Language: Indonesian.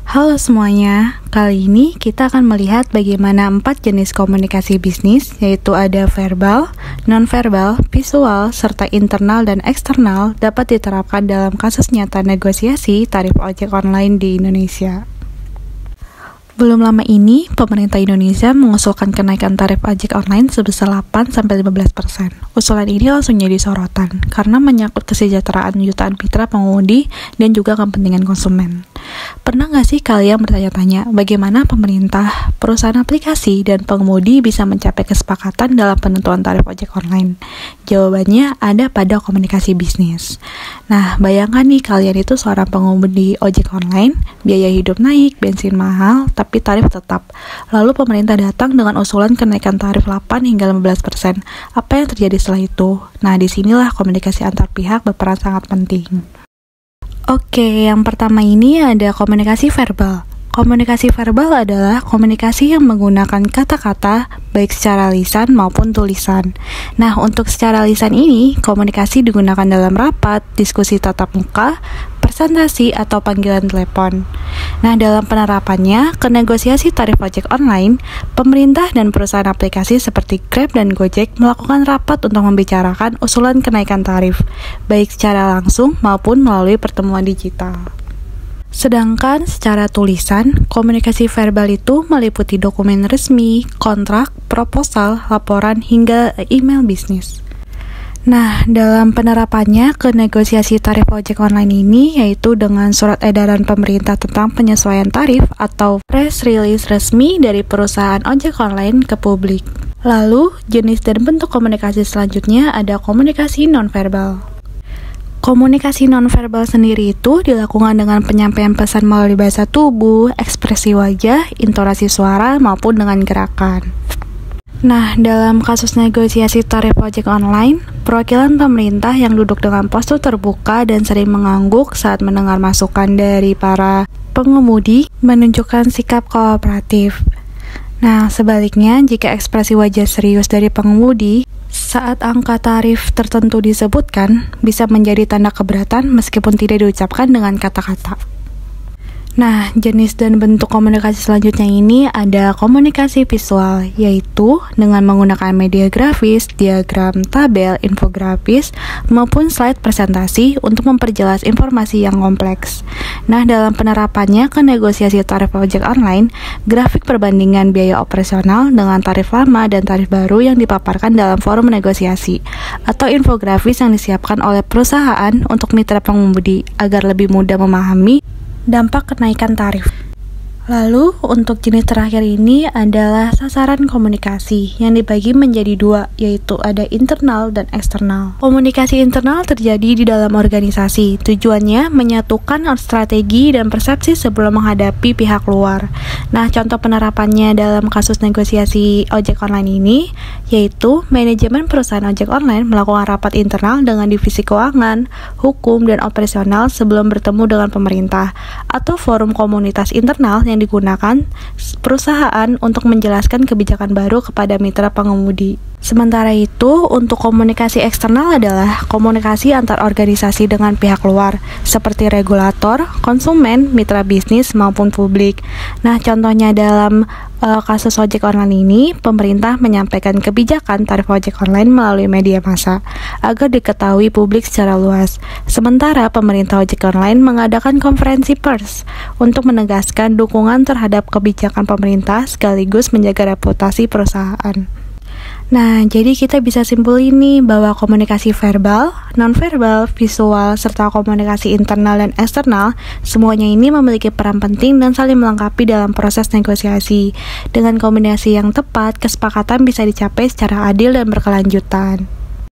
Halo semuanya, kali ini kita akan melihat bagaimana 4 jenis komunikasi bisnis, yaitu ada verbal, non-verbal, visual, serta internal dan eksternal dapat diterapkan dalam kasus nyata negosiasi tarif ojek online di Indonesia. Belum lama ini, pemerintah Indonesia mengusulkan kenaikan tarif ojek online sebesar 8-15%. Usulan ini langsung jadi sorotan, karena menyangkut kesejahteraan jutaan mitra pengemudi dan juga kepentingan konsumen. Pernah nggak sih kalian bertanya-tanya bagaimana pemerintah, perusahaan aplikasi, dan pengemudi bisa mencapai kesepakatan dalam penentuan tarif ojek online? Jawabannya ada pada komunikasi bisnis. Nah, bayangkan nih kalian itu seorang pengemudi ojek online, biaya hidup naik, bensin mahal, tapi tarif tetap. Lalu pemerintah datang dengan usulan kenaikan tarif 8 hingga 15%. Apa yang terjadi setelah itu? Nah, disinilah komunikasi antar pihak berperan sangat penting. Oke, yang pertama ini ada komunikasi verbal. Komunikasi verbal adalah komunikasi yang menggunakan kata-kata baik secara lisan maupun tulisan. Nah, untuk secara lisan ini, komunikasi digunakan dalam rapat, diskusi tatap muka, presentasi, atau panggilan telepon. Nah, dalam penerapannya, ke negosiasi tarif ojek online, pemerintah dan perusahaan aplikasi seperti Grab dan Gojek melakukan rapat untuk membicarakan usulan kenaikan tarif, baik secara langsung maupun melalui pertemuan digital. Sedangkan secara tulisan, komunikasi verbal itu meliputi dokumen resmi, kontrak, proposal, laporan, hingga email bisnis. Nah, dalam penerapannya ke negosiasi tarif ojek online ini yaitu dengan surat edaran pemerintah tentang penyesuaian tarif atau press release resmi dari perusahaan ojek online ke publik. Lalu, jenis dan bentuk komunikasi selanjutnya ada komunikasi nonverbal. Komunikasi nonverbal sendiri itu dilakukan dengan penyampaian pesan melalui bahasa tubuh, ekspresi wajah, intonasi suara, maupun dengan gerakan. Nah, dalam kasus negosiasi tarif ojek online, perwakilan pemerintah yang duduk dengan postur terbuka dan sering mengangguk saat mendengar masukan dari para pengemudi menunjukkan sikap kooperatif. Nah, sebaliknya, jika ekspresi wajah serius dari pengemudi saat angka tarif tertentu disebutkan, bisa menjadi tanda keberatan meskipun tidak diucapkan dengan kata-kata. Nah, jenis dan bentuk komunikasi selanjutnya ini ada komunikasi visual, yaitu dengan menggunakan media grafis, diagram, tabel, infografis, maupun slide presentasi untuk memperjelas informasi yang kompleks. Nah, dalam penerapannya ke negosiasi tarif ojek online, grafik perbandingan biaya operasional dengan tarif lama dan tarif baru yang dipaparkan dalam forum negosiasi, atau infografis yang disiapkan oleh perusahaan untuk mitra pengemudi agar lebih mudah memahami dampak kenaikan tarif. Lalu, untuk jenis terakhir ini adalah sasaran komunikasi yang dibagi menjadi dua, yaitu ada internal dan eksternal. Komunikasi internal terjadi di dalam organisasi. Tujuannya menyatukan strategi dan persepsi sebelum menghadapi pihak luar. Nah, contoh penerapannya dalam kasus negosiasi ojek online ini, yaitu manajemen perusahaan ojek online melakukan rapat internal dengan divisi keuangan, hukum, dan operasional sebelum bertemu dengan pemerintah, atau forum komunitas internal yang digunakan perusahaan untuk menjelaskan kebijakan baru kepada mitra pengemudi. Sementara itu, untuk komunikasi eksternal adalah komunikasi antar organisasi dengan pihak luar, seperti regulator, konsumen, mitra bisnis, maupun publik. Nah, contohnya dalam kasus ojek online ini, pemerintah menyampaikan kebijakan tarif ojek online melalui media massa, agar diketahui publik secara luas. Sementara pemerintah ojek online mengadakan konferensi pers untuk menegaskan dukungan terhadap kebijakan pemerintah sekaligus menjaga reputasi perusahaan. Nah, jadi kita bisa simpulin nih bahwa komunikasi verbal, nonverbal, visual, serta komunikasi internal dan eksternal, semuanya ini memiliki peran penting dan saling melengkapi dalam proses negosiasi. Dengan kombinasi yang tepat, kesepakatan bisa dicapai secara adil dan berkelanjutan.